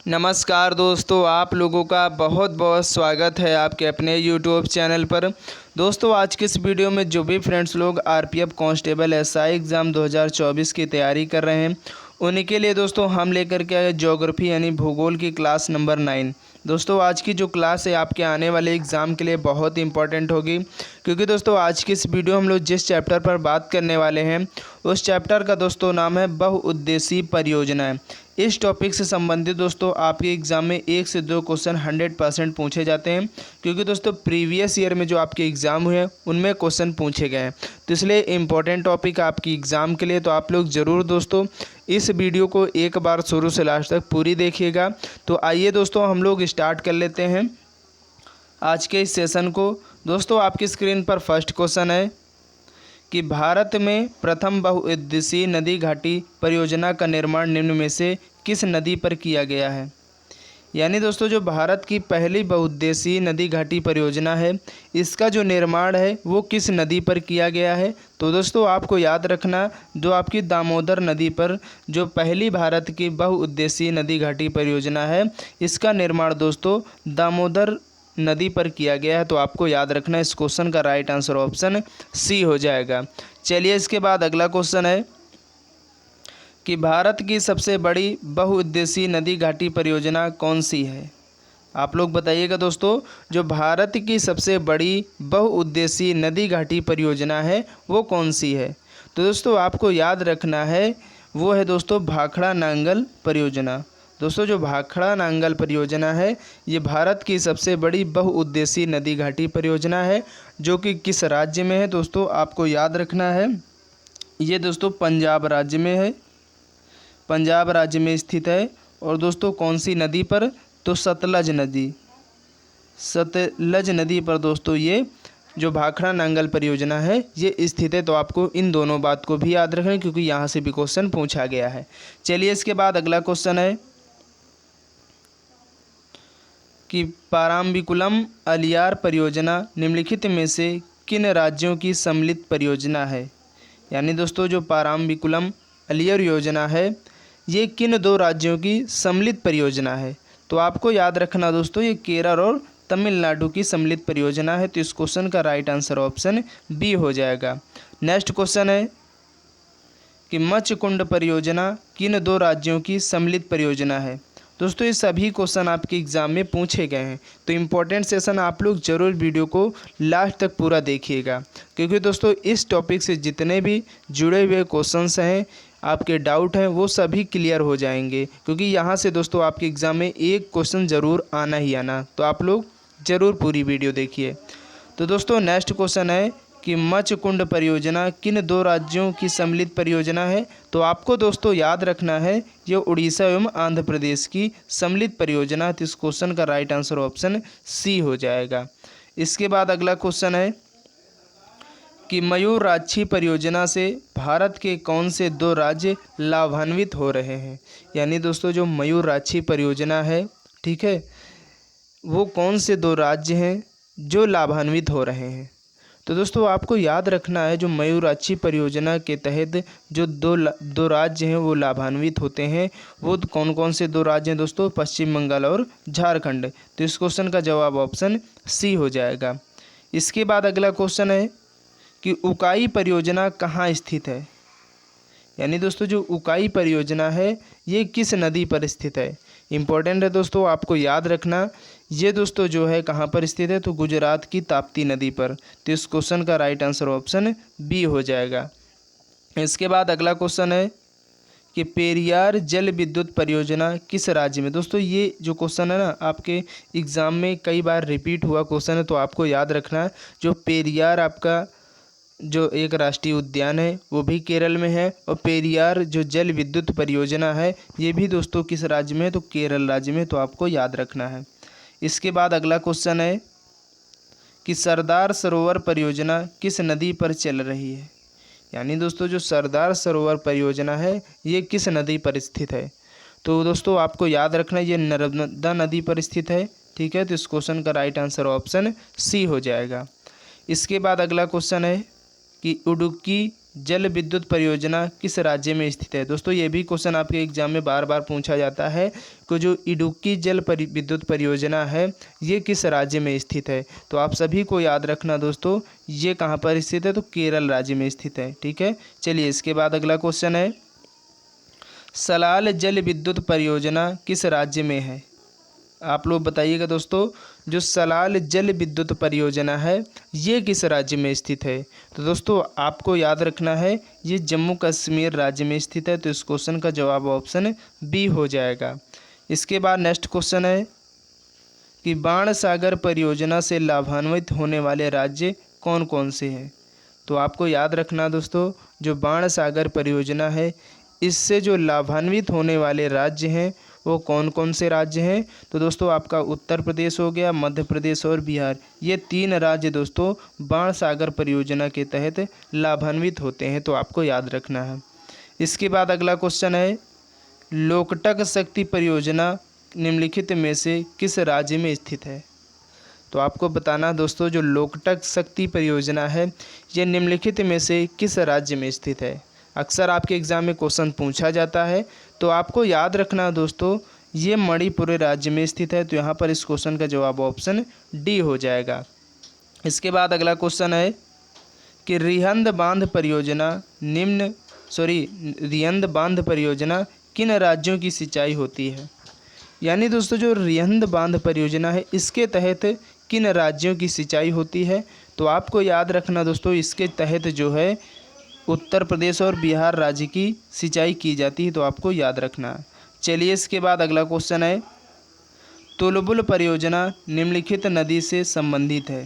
नमस्कार दोस्तों, आप लोगों का बहुत बहुत स्वागत है आपके अपने यूट्यूब चैनल पर। दोस्तों, आज के इस वीडियो में जो भी फ्रेंड्स लोग आरपीएफ कांस्टेबल एसआई एग्ज़ाम 2024 की तैयारी कर रहे हैं, उन्हीं के लिए दोस्तों हम लेकर के आए ज्योग्राफी यानी भूगोल की क्लास नंबर 9। दोस्तों, आज की जो क्लास है आपके आने वाले एग्ज़ाम के लिए बहुत इंपॉर्टेंट होगी, क्योंकि दोस्तों आज की इस वीडियो हम लोग जिस चैप्टर पर बात करने वाले हैं उस चैप्टर का दोस्तों नाम है बहुउद्देशीय परियोजनाएं। इस टॉपिक से संबंधित दोस्तों आपके एग्ज़ाम में 1 से 2 क्वेश्चन 100% पूछे जाते हैं, क्योंकि दोस्तों प्रीवियस ईयर में जो आपके एग्ज़ाम हुए उनमें क्वेश्चन पूछे गए हैं। तो इसलिए इम्पोर्टेंट टॉपिक आपकी एग्ज़ाम के लिए, तो आप लोग ज़रूर दोस्तों इस वीडियो को एक बार शुरू से लास्ट तक पूरी देखिएगा। तो आइए दोस्तों हम लोग स्टार्ट कर लेते हैं आज के इस सेशन को। दोस्तों, आपकी स्क्रीन पर फर्स्ट क्वेश्चन है कि भारत में प्रथम बहुउद्देशीय नदी घाटी परियोजना का निर्माण निम्न में से किस नदी पर किया गया है। यानी दोस्तों जो भारत की पहली बहुउद्देशीय नदी घाटी परियोजना है, इसका जो निर्माण है वो किस नदी पर किया गया है। तो दोस्तों आपको याद रखना, जो आपकी दामोदर नदी पर जो पहली भारत की बहुउद्देशीय नदी घाटी परियोजना है, इसका निर्माण दोस्तों दामोदर नदी पर किया गया है। तो आपको याद रखना, इस क्वेश्चन का राइट आंसर ऑप्शन सी हो जाएगा। चलिए इसके बाद अगला क्वेश्चन है कि भारत की सबसे बड़ी बहुउद्देशीय नदी घाटी परियोजना कौन सी है। आप लोग बताइएगा दोस्तों, जो भारत की सबसे बड़ी बहुउद्देशीय नदी घाटी परियोजना है वो कौन सी है। तो दोस्तों आपको याद रखना है, वो है दोस्तों भाखड़ा नांगल परियोजना। दोस्तों जो भाखड़ा नांगल परियोजना है ये भारत की सबसे बड़ी बहुउद्देशीय नदी घाटी परियोजना है, जो कि किस राज्य में है दोस्तों आपको याद रखना है। ये दोस्तों पंजाब राज्य में है, पंजाब राज्य में स्थित है। और दोस्तों कौन सी नदी पर, तो सतलज नदी, सतलज नदी पर दोस्तों ये जो भाखड़ा नांगल परियोजना है ये स्थित है। तो आपको इन दोनों बात को भी याद रखना है, क्योंकि यहाँ से भी क्वेश्चन पूछा गया है। चलिए इसके बाद अगला क्वेश्चन है कि पाराम्बिकुलम अलियार परियोजना निम्नलिखित में से किन राज्यों की सम्मिलित परियोजना है। यानी दोस्तों जो पाराम्बिकुलम अलियार योजना है ये किन दो राज्यों की सम्मिलित परियोजना है। तो आपको याद रखना दोस्तों, ये केरल और तमिलनाडु की सम्मिलित परियोजना है। तो इस क्वेश्चन का राइट आंसर ऑप्शन बी हो जाएगा। नेक्स्ट क्वेश्चन है कि मच्छकुंड परियोजना किन दो राज्यों की सम्मिलित परियोजना है। दोस्तों ये सभी क्वेश्चन आपके एग्ज़ाम में पूछे गए हैं, तो इम्पोर्टेंट सेशन आप लोग ज़रूर वीडियो को लास्ट तक पूरा देखिएगा, क्योंकि दोस्तों इस टॉपिक से जितने भी जुड़े हुए क्वेश्चंस हैं, आपके डाउट हैं, वो सभी क्लियर हो जाएंगे। क्योंकि यहाँ से दोस्तों आपके एग्ज़ाम में एक क्वेश्चन ज़रूर आना ही आना, तो आप लोग ज़रूर पूरी वीडियो देखिए। तो दोस्तों नेक्स्ट क्वेश्चन है कि मच्छकुंड परियोजना किन दो राज्यों की सम्मिलित परियोजना है। तो आपको दोस्तों याद रखना है ये उड़ीसा एवं आंध्र प्रदेश की सम्मिलित परियोजना है। तो इस क्वेश्चन का राइट आंसर ऑप्शन सी हो जाएगा। इसके बाद अगला क्वेश्चन है कि मयूराक्षी परियोजना से भारत के कौन से दो राज्य लाभान्वित हो रहे हैं। यानी दोस्तों जो मयूराक्षी परियोजना है, ठीक है, वो कौन से दो राज्य हैं जो लाभान्वित हो रहे हैं। तो दोस्तों आपको याद रखना है, जो मयूराक्षी परियोजना के तहत जो दो राज्य हैं वो लाभान्वित होते हैं, वो कौन कौन से दो राज्य हैं दोस्तों, पश्चिम बंगाल और झारखंड। तो इस क्वेश्चन का जवाब ऑप्शन सी हो जाएगा। इसके बाद अगला क्वेश्चन है कि उकाई परियोजना कहाँ स्थित है। यानी दोस्तों जो उकाई परियोजना है ये किस नदी पर स्थित है। इम्पोर्टेंट है दोस्तों, आपको याद रखना, ये दोस्तों जो है कहाँ पर स्थित है, तो गुजरात की ताप्ती नदी पर। तो इस क्वेश्चन का राइट आंसर ऑप्शन बी हो जाएगा। इसके बाद अगला क्वेश्चन है कि पेरियार जल विद्युत परियोजना किस राज्य में। दोस्तों ये जो क्वेश्चन है ना आपके एग्ज़ाम में कई बार रिपीट हुआ क्वेश्चन है, तो आपको याद रखना, जो पेरियार आपका जो एक राष्ट्रीय उद्यान है वो भी केरल में है, और पेरियार जो जल विद्युत परियोजना है ये भी दोस्तों किस राज्य में है, तो केरल राज्य में। तो आपको याद रखना है। इसके बाद अगला क्वेश्चन है कि सरदार सरोवर परियोजना किस नदी पर चल रही है। यानी दोस्तों जो सरदार सरोवर परियोजना है ये किस नदी पर स्थित है। तो दोस्तों आपको याद रखना ये नर्मदा नदी पर स्थित है, ठीक है। तो इस क्वेश्चन का राइट आंसर ऑप्शन सी हो जाएगा। इसके बाद अगला क्वेश्चन है कि इडुक्की जल विद्युत परियोजना किस राज्य में स्थित है। दोस्तों ये भी क्वेश्चन आपके एग्जाम में बार बार पूछा जाता है कि जो इडुक्की विद्युत परियोजना है ये किस राज्य में स्थित है। तो आप सभी को याद रखना दोस्तों, ये कहाँ पर स्थित है, तो केरल राज्य में स्थित है। ठीक है, चलिए इसके बाद अगला क्वेश्चन है, सलाल जल विद्युत परियोजना किस राज्य में है। आप लोग बताइएगा दोस्तों, जो सलाल जल विद्युत परियोजना है ये किस राज्य में स्थित है। तो दोस्तों आपको याद रखना है ये जम्मू कश्मीर राज्य में स्थित है। तो इस क्वेश्चन का जवाब ऑप्शन बी हो जाएगा। इसके बाद नेक्स्ट क्वेश्चन है कि बाण सागर परियोजना से लाभान्वित होने वाले राज्य कौन कौन से हैं। तो आपको याद रखना दोस्तों, जो बाण सागर परियोजना है इससे जो लाभान्वित होने वाले राज्य हैं वो कौन कौन से राज्य हैं। तो दोस्तों आपका उत्तर प्रदेश हो गया, मध्य प्रदेश और बिहार, ये 3 राज्य दोस्तों बाण सागर परियोजना के तहत लाभान्वित होते हैं। तो आपको याद रखना है। इसके बाद अगला क्वेश्चन है, लोकटक शक्ति परियोजना निम्नलिखित में से किस राज्य में स्थित है। तो आपको बताना दोस्तों, जो लोकटक शक्ति परियोजना है ये निम्नलिखित में से किस राज्य में स्थित है। अक्सर आपके एग्ज़ाम में क्वेश्चन पूछा जाता है। तो आपको याद रखना दोस्तों, ये मणिपुर राज्य में स्थित है। तो यहाँ पर इस क्वेश्चन का जवाब ऑप्शन डी हो जाएगा। इसके बाद अगला क्वेश्चन है कि रिहंद बांध परियोजना किन राज्यों की सिंचाई होती है। यानी दोस्तों जो रिहंद बांध परियोजना है इसके तहत किन राज्यों की सिंचाई होती है। तो आपको याद रखना दोस्तों, इसके तहत जो है उत्तर प्रदेश और बिहार राज्य की सिंचाई की जाती है। तो आपको याद रखना। चलिए इसके बाद अगला क्वेश्चन है, तुलबुल परियोजना निम्नलिखित नदी से संबंधित है।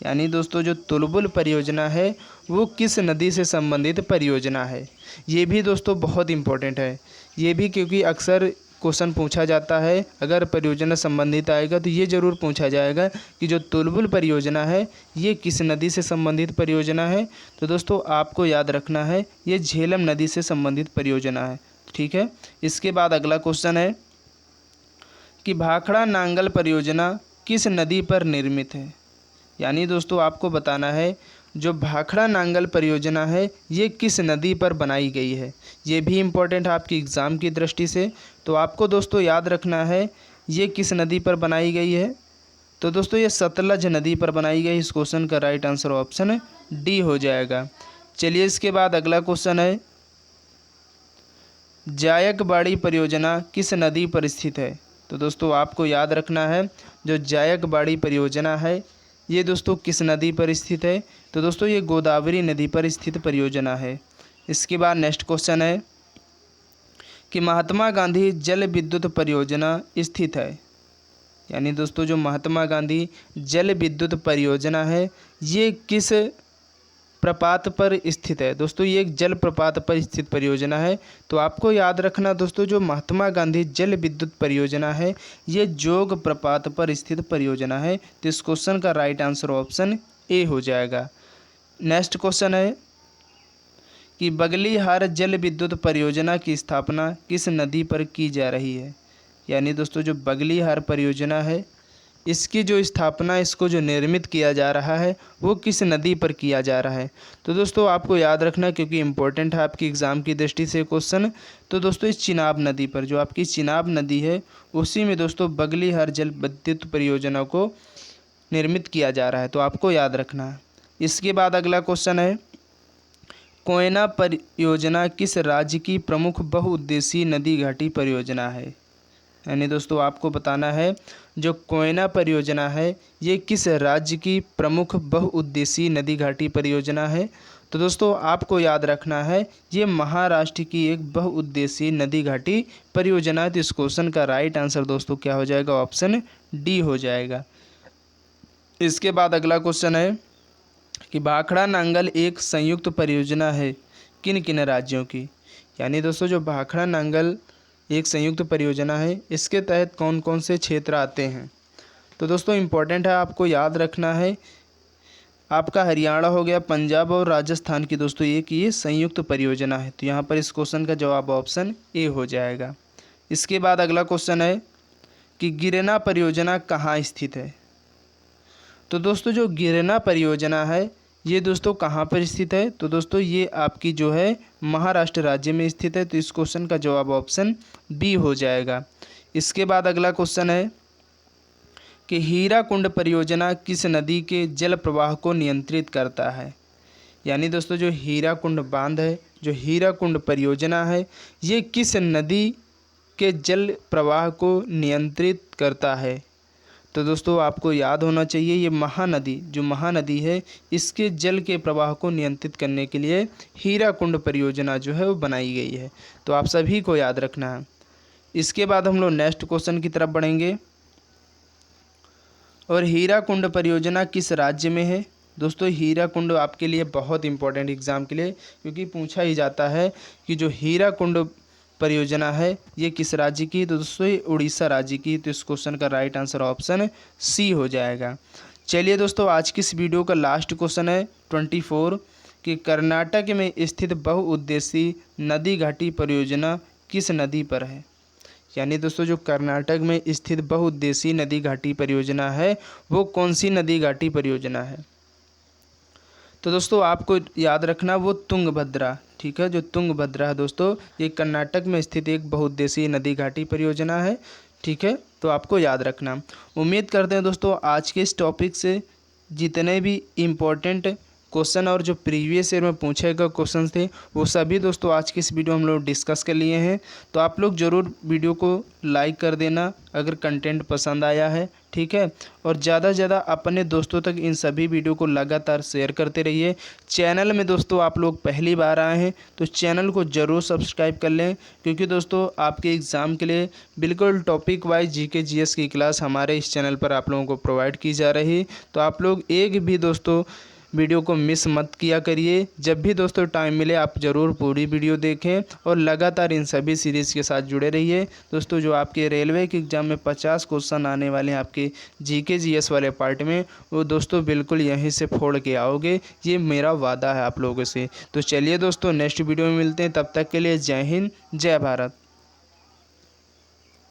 यानी दोस्तों जो तुलबुल परियोजना है वो किस नदी से संबंधित परियोजना है। ये भी दोस्तों बहुत इम्पोर्टेंट है, ये भी क्योंकि अक्सर क्वेश्चन पूछा जाता है। अगर परियोजना संबंधित आएगा तो ये ज़रूर पूछा जाएगा कि जो तुलबुल परियोजना है ये किस नदी से संबंधित परियोजना है। तो दोस्तों आपको याद रखना है ये झेलम नदी से संबंधित परियोजना है। ठीक है, इसके बाद अगला क्वेश्चन है कि भाखड़ा नांगल परियोजना किस नदी पर निर्मित है। यानी दोस्तों आपको बताना है जो भाखड़ा नांगल परियोजना है ये किस नदी पर बनाई गई है। ये भी इम्पोर्टेंट है आपकी एग्ज़ाम की दृष्टि से। तो आपको दोस्तों याद रखना है ये किस नदी पर बनाई गई है। तो दोस्तों ये सतलज नदी पर बनाई गई। इस क्वेश्चन का राइट आंसर ऑप्शन डी हो जाएगा। चलिए इसके बाद अगला क्वेश्चन है, जायकबाड़ी परियोजना किस नदी पर स्थित है। तो दोस्तों आपको याद रखना है जो जायकबाड़ी परियोजना है ये दोस्तों किस नदी पर स्थित है। तो दोस्तों ये गोदावरी नदी पर स्थित परियोजना है। इसके बाद नेक्स्ट क्वेश्चन है कि महात्मा गांधी जल विद्युत परियोजना स्थित है। यानी दोस्तों जो महात्मा गांधी जल विद्युत परियोजना है ये किस प्रपात पर स्थित है। दोस्तों ये एक जल प्रपात पर स्थित परियोजना है। तो आपको याद रखना दोस्तों, जो महात्मा गांधी जल विद्युत परियोजना है ये जोग प्रपात पर स्थित परियोजना है। तो इस क्वेश्चन का राइट आंसर ऑप्शन ए हो जाएगा। नेक्स्ट क्वेश्चन है कि बगलीहार जल विद्युत परियोजना की स्थापना किस नदी पर की जा रही है। यानी दोस्तों जो बगलीहार परियोजना है इसकी जो स्थापना, इसको जो निर्मित किया जा रहा है वो किस नदी पर किया जा रहा है। तो दोस्तों आपको याद रखना क्योंकि इम्पोर्टेंट है आपकी एग्ज़ाम की दृष्टि से क्वेश्चन। तो दोस्तों इस चिनाब नदी पर, जो आपकी चिनाब नदी है उसी में दोस्तों बगलीहार जल विद्युत परियोजना को निर्मित किया जा रहा है। तो आपको याद रखना है। इसके बाद अगला क्वेश्चन है, कोयना परियोजना किस राज्य की प्रमुख बहुउद्देशीय नदी घाटी परियोजना है। यानी दोस्तों आपको बताना है जो कोयना परियोजना है ये किस राज्य की प्रमुख बहुउद्देशीय नदी घाटी परियोजना है। तो दोस्तों आपको याद रखना है ये महाराष्ट्र की एक बहुउद्देशीय नदी घाटी परियोजना है। तो इस क्वेश्चन का राइट आंसर दोस्तों क्या हो जाएगा, ऑप्शन डी हो जाएगा। इसके बाद अगला क्वेश्चन है कि भाखड़ा नांगल एक संयुक्त परियोजना है किन किन राज्यों की। यानी दोस्तों जो भाखड़ा नांगल एक संयुक्त परियोजना है इसके तहत कौन कौन से क्षेत्र आते हैं। तो दोस्तों इम्पोर्टेंट है, आपको याद रखना है आपका हरियाणा हो गया, पंजाब और राजस्थान की दोस्तों एक ये संयुक्त परियोजना है। तो यहाँ पर इस क्वेश्चन का जवाब ऑप्शन ए हो जाएगा। इसके बाद अगला क्वेश्चन है कि गिरना परियोजना कहाँ स्थित है। तो दोस्तों जो गिरना परियोजना है ये दोस्तों कहाँ पर स्थित है? तो दोस्तों ये आपकी जो है महाराष्ट्र राज्य में स्थित है। तो इस क्वेश्चन का जवाब ऑप्शन बी हो जाएगा। इसके बाद अगला क्वेश्चन है कि हीराकुंड परियोजना किस नदी के जल प्रवाह को नियंत्रित करता है? यानी दोस्तों जो हीराकुंड बांध है, जो हीराकुंड परियोजना है, ये किस नदी के जल प्रवाह को नियंत्रित करता है? तो दोस्तों आपको याद होना चाहिए, ये महानदी, जो महानदी है, इसके जल के प्रवाह को नियंत्रित करने के लिए हीराकुंड परियोजना जो है वो बनाई गई है। तो आप सभी को याद रखना है। इसके बाद हम लोग नेक्स्ट क्वेश्चन की तरफ बढ़ेंगे। और हीराकुंड परियोजना किस राज्य में है? दोस्तों हीराकुंड आपके लिए बहुत इंपॉर्टेंट एग्जाम के लिए, क्योंकि पूछा ही जाता है कि जो हीराकुंड परियोजना है ये किस राज्य की? तो दोस्तों ये उड़ीसा राज्य की। तो इस क्वेश्चन का राइट आंसर ऑप्शन सी हो जाएगा। चलिए दोस्तों आज की इस वीडियो का लास्ट क्वेश्चन है 24 कि कर्नाटक में स्थित बहुउद्देशीय नदी घाटी परियोजना किस नदी पर है? यानी दोस्तों जो कर्नाटक में स्थित बहुउद्देशीय नदी घाटी परियोजना है वो कौन सी नदी घाटी परियोजना है? तो दोस्तों आपको याद रखना वो तुंगभद्रा, ठीक है, जो तुंगभद्रा है दोस्तों ये कर्नाटक में स्थित एक बहुउद्देशीय नदी घाटी परियोजना है, ठीक है। तो आपको याद रखना। उम्मीद करते हैं दोस्तों आज के इस टॉपिक से जितने भी इम्पोर्टेंट क्वेश्चन और जो प्रीवियस ईयर में पूछे गए क्वेश्चन थे वो सभी दोस्तों आज की इस वीडियो हम लोग डिस्कस कर लिए हैं। तो आप लोग ज़रूर वीडियो को लाइक कर देना अगर कंटेंट पसंद आया है, ठीक है। और ज़्यादा से ज़्यादा अपने दोस्तों तक इन सभी वीडियो को लगातार शेयर करते रहिए। चैनल में दोस्तों आप लोग पहली बार आए हैं तो चैनल को ज़रूर सब्सक्राइब कर लें, क्योंकि दोस्तों आपके एग्ज़ाम के लिए बिल्कुल टॉपिक वाइज जीके जीएस की क्लास हमारे इस चैनल पर आप लोगों को प्रोवाइड की जा रही। तो आप लोग एक भी दोस्तों वीडियो को मिस मत किया करिए। जब भी दोस्तों टाइम मिले आप ज़रूर पूरी वीडियो देखें और लगातार इन सभी सीरीज़ के साथ जुड़े रहिए। दोस्तों जो आपके रेलवे के एग्ज़ाम में 50 क्वेश्चन आने वाले हैं आपके जीके जीएस वाले पार्ट में, वो दोस्तों बिल्कुल यहीं से फोड़ के आओगे, ये मेरा वादा है आप लोगों से। तो चलिए दोस्तों नेक्स्ट वीडियो में मिलते हैं, तब तक के लिए जय हिंद जय भारत।